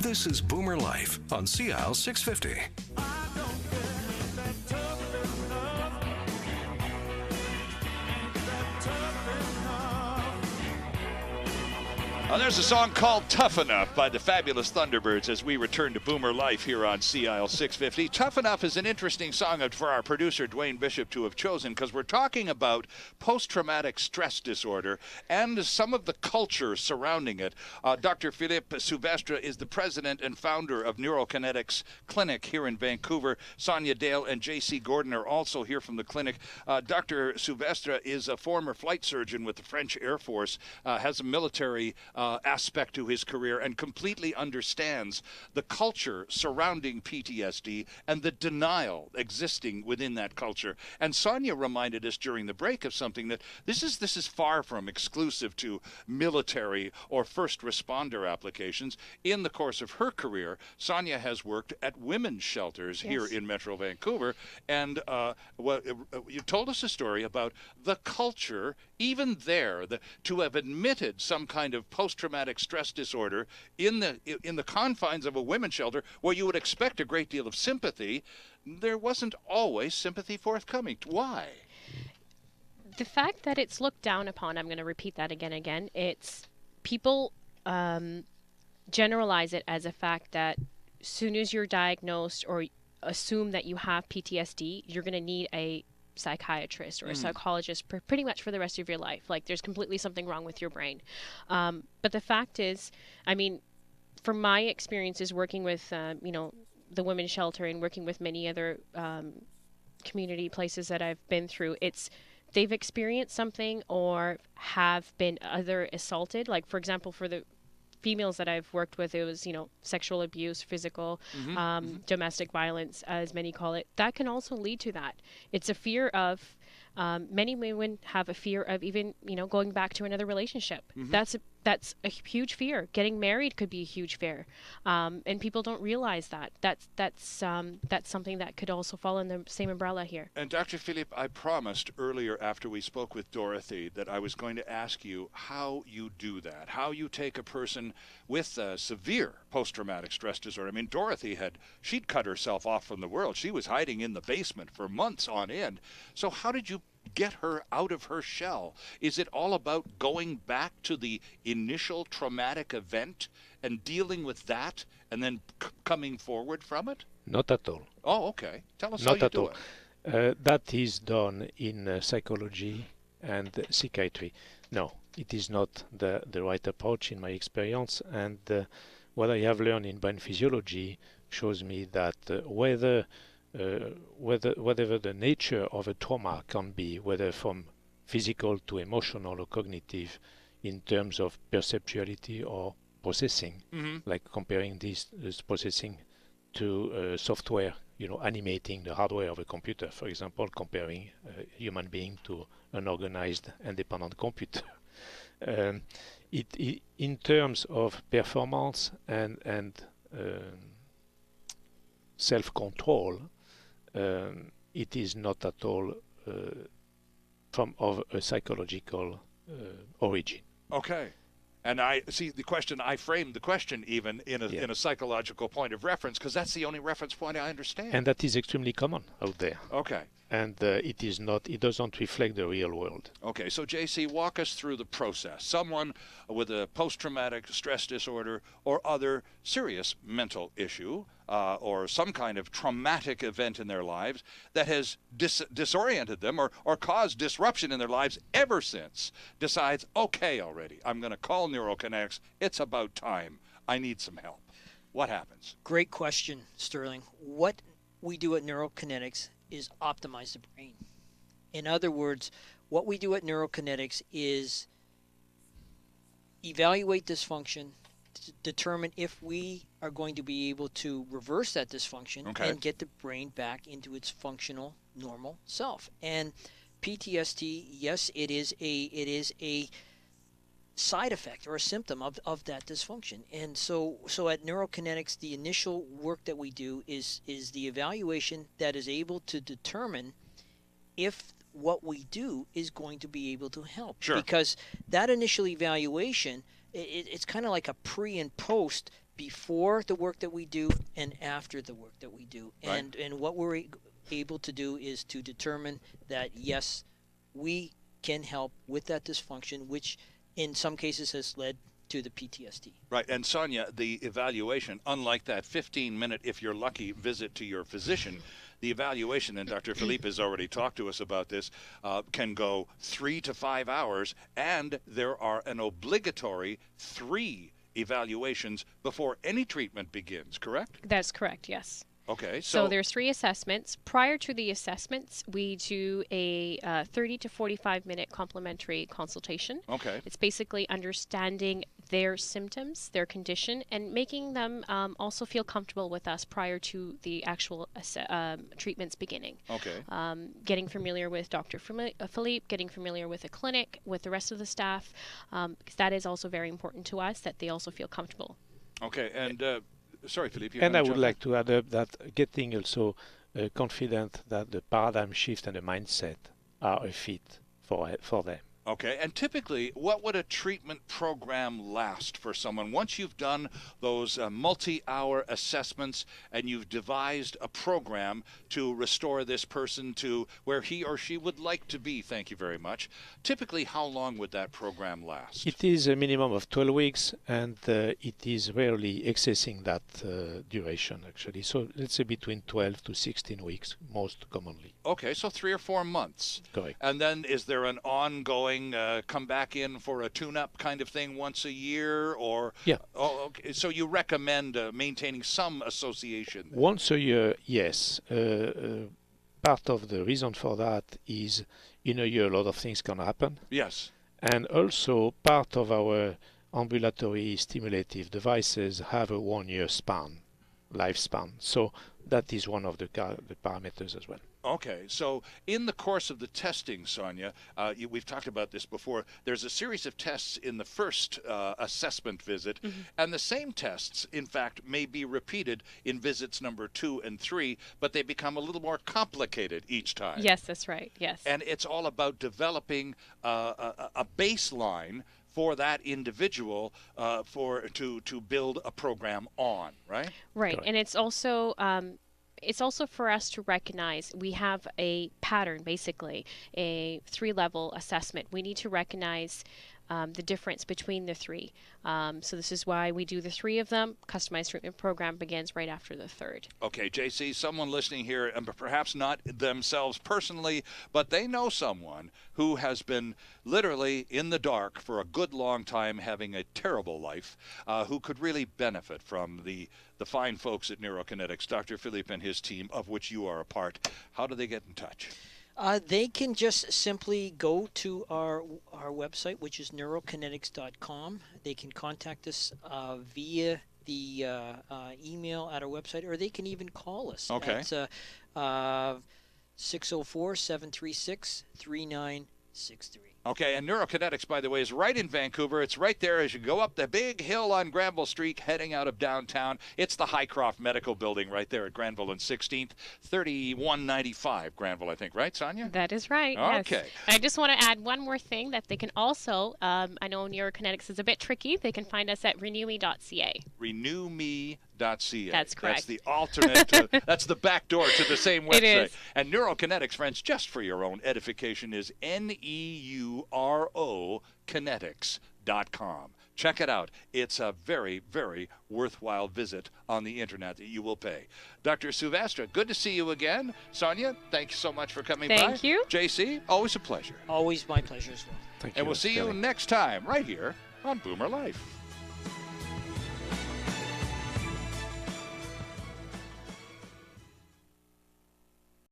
This is Boomer Life on CL 650. There's a song called Tough Enough by the Fabulous Thunderbirds as we return to Boomer Life here on CIL 650. Tough Enough is an interesting song for our producer, Dwayne Bishop, to have chosen because we're talking about post-traumatic stress disorder and some of the culture surrounding it. Dr. Philippe Souvestre is the president and founder of Neurokinetics Clinic here in Vancouver. Sonia Dale and J.C. Gordon are also here from the clinic. Dr. Souvestre is a former flight surgeon with the French Air Force, has a military aspect to his career and completely understands the culture surrounding PTSD and the denial existing within that culture. And Sonia reminded us during the break of something that this is far from exclusive to military or first responder applications. In the course of her career, Sonia has worked at women's shelters here in Metro Vancouver, and you told us a story about the culture, even there, to have admitted some kind of post-traumatic stress disorder in the confines of a women's shelter where you would expect a great deal of sympathy. There wasn't always sympathy forthcoming. Why? The fact that it's looked down upon, I'm going to repeat that again, it's people generalize it as a fact that as soon as you're diagnosed or assume that you have PTSD, you're going to need a psychiatrist or a psychologist pretty much for the rest of your life. Like, there's completely something wrong with your brain. But the fact is, I mean, from my experiences working with, the women's shelter and working with many other community places that I've been through, they've experienced something or have been other assaulted. Like, for example, for the females that I've worked with, it was, sexual abuse, physical, domestic violence, as many call it. That can also lead to that. It's a fear of, many women have a fear of even, going back to another relationship. That's a huge fear. Getting married could be a huge fear. And people don't realize that. That's something that could also fall in the same umbrella here. And Dr. Philippe, I promised earlier after we spoke with Dorothy that I was going to ask you how you do that, how you take a person with severe post-traumatic stress disorder. I mean, Dorothy she'd cut herself off from the world. She was hiding in the basement for months on end. So how did you get her out of her shell? Is it all about going back to the initial traumatic event and dealing with that and then coming forward from it? Not at all. Oh, okay. Tell us Not how you at do all. it. That is done in psychology and psychiatry. No, it is not the right approach in my experience. And what I have learned in brain physiology shows me that whatever the nature of a trauma can be, whether from physical to emotional or cognitive, in terms of perceptuality or processing, like comparing this processing to software, animating the hardware of a computer, for example, comparing a human being to an organized, independent computer. In terms of performance and self-control, it is not at all of a psychological origin. Okay. And I see I framed the question even in a psychological point of reference, because that's the only reference point I understand. And that is extremely common out there. Okay. And it doesn't reflect the real world. Okay, so JC, walk us through the process. Someone with a post-traumatic stress disorder or other serious mental issue or some kind of traumatic event in their lives that has disoriented them or caused disruption in their lives ever since decides, okay, already, I'm going to call Neurokinetics. It's about time. I need some help. What happens? Great question, Sterling. What we do at Neurokinetics is optimize the brain. In other words, what we do at Neurokinetics is evaluate dysfunction, determine if we are going to be able to reverse that dysfunction and get the brain back into its functional, normal self. And PTSD, yes, it is a side effect or a symptom of that dysfunction. And so at Neurokinetics, the initial work that we do is the evaluation that is able to determine if what we do is going to be able to help. Sure. Because that initial evaluation, it's kind of like a pre and post before the work that we do and after the work that we do. And what we're able to do is to determine that, yes, we can help with that dysfunction, which in some cases has led to the PTSD. Right. And Sonia, the evaluation, unlike that 15-minute, if you're lucky, visit to your physician, the evaluation, and Dr. Philippe has already talked to us about this, can go 3 to 5 hours, and there are an obligatory 3 evaluations before any treatment begins, correct? That's correct, yes. Okay, so there's 3 assessments. Prior to the assessments, we do a 30 to 45-minute complimentary consultation. Okay. It's basically understanding their symptoms, their condition, and making them also feel comfortable with us prior to the actual treatments beginning. Okay. Getting familiar with Dr. Philippe, getting familiar with the clinic, with the rest of the staff, because that is also very important to us, that they also feel comfortable. Okay, and sorry, Philippe. And I would like to add up that getting also confident that the paradigm shift and the mindset are a fit for them. Okay, and typically, what would a treatment program last for someone? Once you've done those multi-hour assessments and you've devised a program to restore this person to where he or she would like to be, thank you very much, typically how long would that program last? It is a minimum of 12 weeks, and it is rarely excessing that duration, actually. So let's say between 12 to 16 weeks, most commonly. Okay, so 3 or 4 months. Correct. And then is there an ongoing come back in for a tune-up kind of thing once a year, or? Yeah. Oh, okay. So you recommend maintaining some association? Once a year, yes. Part of the reason for that is in a year a lot of things can happen. Yes. And also part of our ambulatory stimulative devices have a 1-year lifespan. So that is one of the parameters as well. Okay, so in the course of the testing, Sonia, we've talked about this before, there's a series of tests in the first assessment visit, and the same tests, in fact, may be repeated in visits number 2 and 3, but they become a little more complicated each time. Yes, that's right, yes. And it's all about developing a baseline for that individual to build a program on, right? Right, and it's also for us to recognize we have a pattern, basically, a 3-level assessment. We need to recognize the difference between the 3. So this is why we do the 3 of them. Customized treatment program begins right after the 3rd. Okay, JC, someone listening here, and perhaps not themselves personally, but they know someone who has been literally in the dark for a good long time, having a terrible life, who could really benefit from the fine folks at Neurokinetics, Dr. Philippe and his team, of which you are a part. How do they get in touch? They can just simply go to our website, which is neurokinetics.com. They can contact us via the email at our website, or they can even call us. Okay. It's 604-736-3963. Okay, and Neurokinetics, by the way, is right in Vancouver. It's right there as you go up the big hill on Granville Street, heading out of downtown. It's the Highcroft Medical Building right there at Granville and 16th, 3195 Granville, I think, right, Sonia? That is right, okay. Yes. I just want to add one more thing, that they can also, I know Neurokinetics is a bit tricky, they can find us at renewme.ca. Renewme.ca. That's correct. That's the alternate, that's the back door to the same website. It is. And Neurokinetics, friends, just for your own edification, is neurokinetics.com. Check it out. It's a very, very worthwhile visit on the internet that you will pay. Dr. Suvastra, good to see you again. Sonia, thank you so much for coming by. Thank you. JC, always a pleasure. Always my pleasure as well. Thank you. And we'll see you next time right here on Boomer Life.